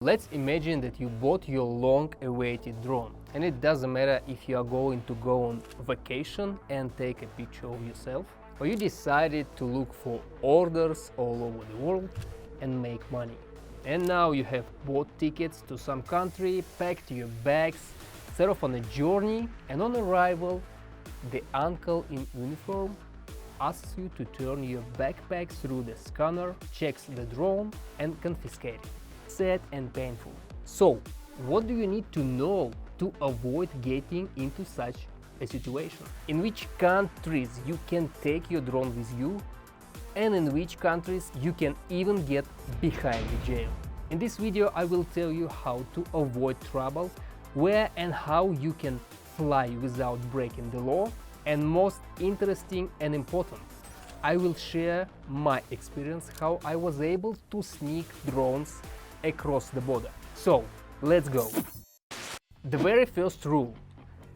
Let's imagine that you bought your long-awaited drone, and it doesn't matter if you are going to go on vacation and take a picture of yourself, or you decided to look for orders all over the world and make money. And now you have bought tickets to some country, packed your bags, set off on a journey, and on arrival, the uncle in uniform asks you to turn your backpack through the scanner, checks the drone, and confiscates it. Sad and painful. So, what do you need to know to avoid getting into such a situation? In which countries you can take your drone with you, and in which countries you can even get behind the jail. In this video I will tell you how to avoid trouble, where and how you can fly without breaking the law, and most interesting and important, I will share my experience how I was able to sneak drones across the border. So, let's go. The very first rule: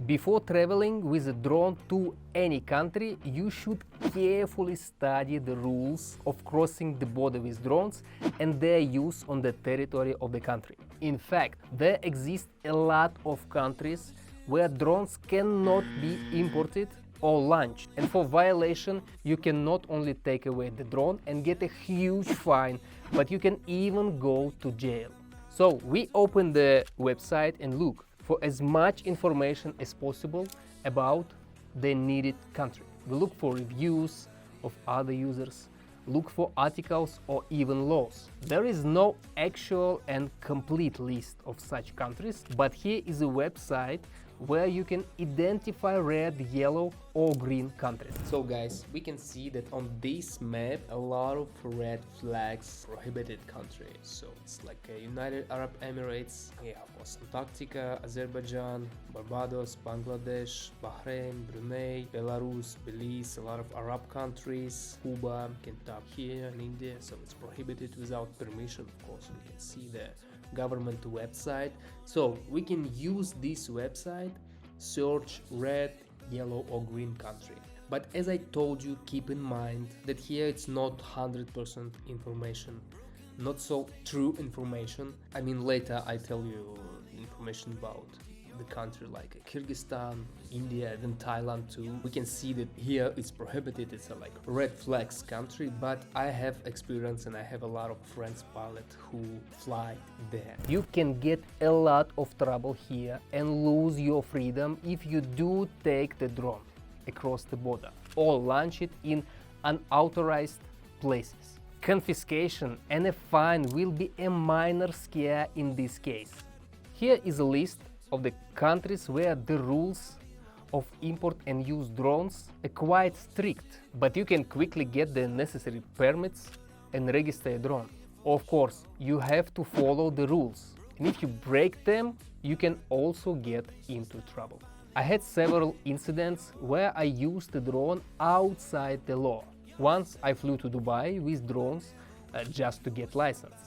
before traveling with a drone to any country, you should carefully study the rules of crossing the border with drones and their use on the territory of the country. In fact, there exist a lot of countries where drones cannot be imported or launched, and for violation you can not only take away the drone and get a huge fine, but you can even go to jail. So we open the website and look for as much information as possible about the needed country. We look for reviews of other users, look for articles or even laws. There is no actual and complete list of such countries, but here is a website where you can identify red, yellow or green countries. So guys, we can see that on this map a lot of red flags, prohibited countries. So it's like United Arab Emirates, yeah, of course, Antarctica, Azerbaijan, Barbados, Bangladesh, Bahrain, Brunei, Belarus, Belize, a lot of Arab countries, Cuba, Kentucky here in India. So it's prohibited without permission. Of course, we can see the government website. So we can use this website, search red, yellow or green country. But as I told you, keep in mind that here it's not 100% information, not so true information. I mean, later I tell you information about the country like Kyrgyzstan, India, then Thailand too. We can see that here it's prohibited, it's a like red flags country, but I have experience and I have a lot of friends pilots who fly there. You can get a lot of trouble here and lose your freedom if you do take the drone across the border or launch it in unauthorized places. Confiscation and a fine will be a minor scare in this case. Here is a list of the countries where the rules of import and use drones are quite strict, but you can quickly get the necessary permits and register a drone. Of course, you have to follow the rules, and if you break them, you can also get into trouble. I had several incidents where I used the drone outside the law. Once I flew to Dubai with drones just to get license.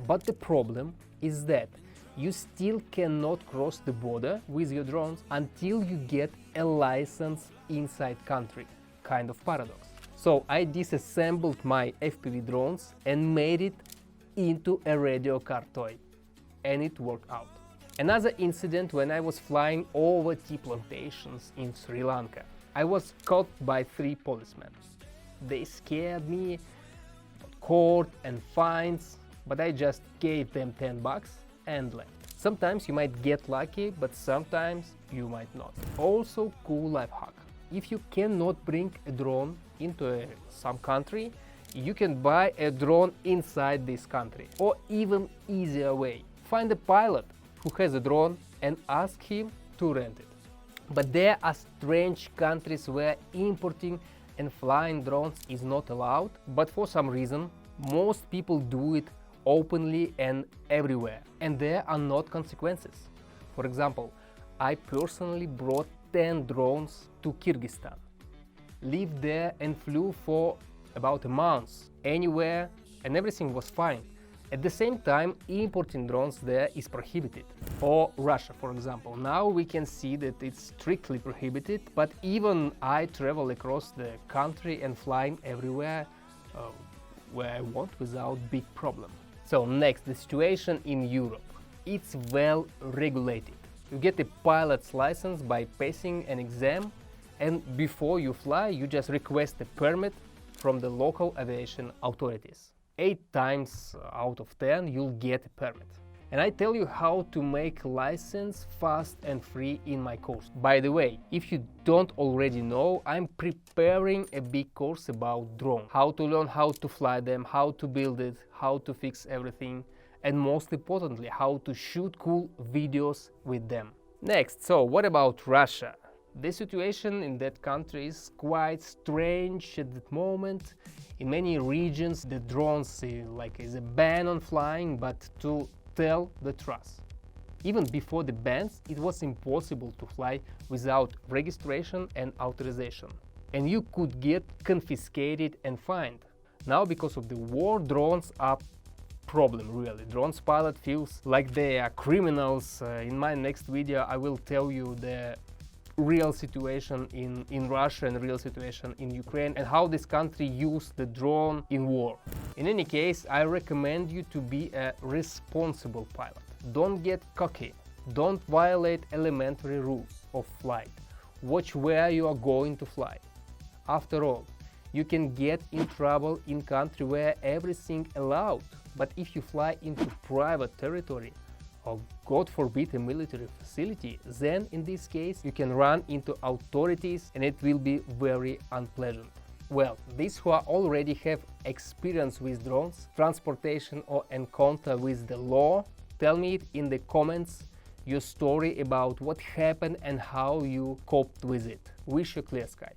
But the problem is that you still cannot cross the border with your drones until you get a license inside country. Kind of paradox. So I disassembled my FPV drones and made it into a radio car toy. And it worked out. Another incident when I was flying over tea plantations in Sri Lanka. I was caught by 3 policemen. They scared me, court and fines, but I just gave them $10 and left. Sometimes you might get lucky, but sometimes you might not. Also, cool life hack. If you cannot bring a drone into some country, you can buy a drone inside this country. Or even easier way, find a pilot who has a drone and ask him to rent it. But there are strange countries where importing and flying drones is not allowed, but for some reason most people do it openly and everywhere, and there are not consequences. For example, I personally brought 10 drones to Kyrgyzstan, lived there and flew for about a month, anywhere, and everything was fine. At the same time, importing drones there is prohibited. Or Russia, for example. Now we can see that it's strictly prohibited, but even I travel across the country and flying everywhere where I want without big problem. So next, the situation in Europe. It's well regulated. You get a pilot's license by passing an exam, and before you fly, you just request a permit from the local aviation authorities. 8 times out of 10 you'll get a permit. And I tell you how to make license fast and free in my course. By the way, if you don't already know, I'm preparing a big course about drones. How to learn how to fly them, how to build it, how to fix everything, and most importantly, how to shoot cool videos with them. Next, so what about Russia? The situation in that country is quite strange at that moment. In many regions, the drones is a ban on flying, but to tell the truth, even before the bans, it was impossible to fly without registration and authorization, and you could get confiscated and fined. Now, because of the war, drones are problem, really. Drones pilot feels like they are criminals. In my next video I will tell you the real situation in Russia and real situation in Ukraine and how this country used the drone in war. In any case, I recommend you to be a responsible pilot. Don't get cocky. Don't violate elementary rules of flight. Watch where you are going to fly. After all, you can get in trouble in country where everything allowed. But if you fly into private territory, or God forbid a military facility, then in this case you can run into authorities and it will be very unpleasant. Well, these who already have experience with drones, transportation or encounter with the law, tell me it in the comments your story about what happened and how you coped with it. Wish you clear sky.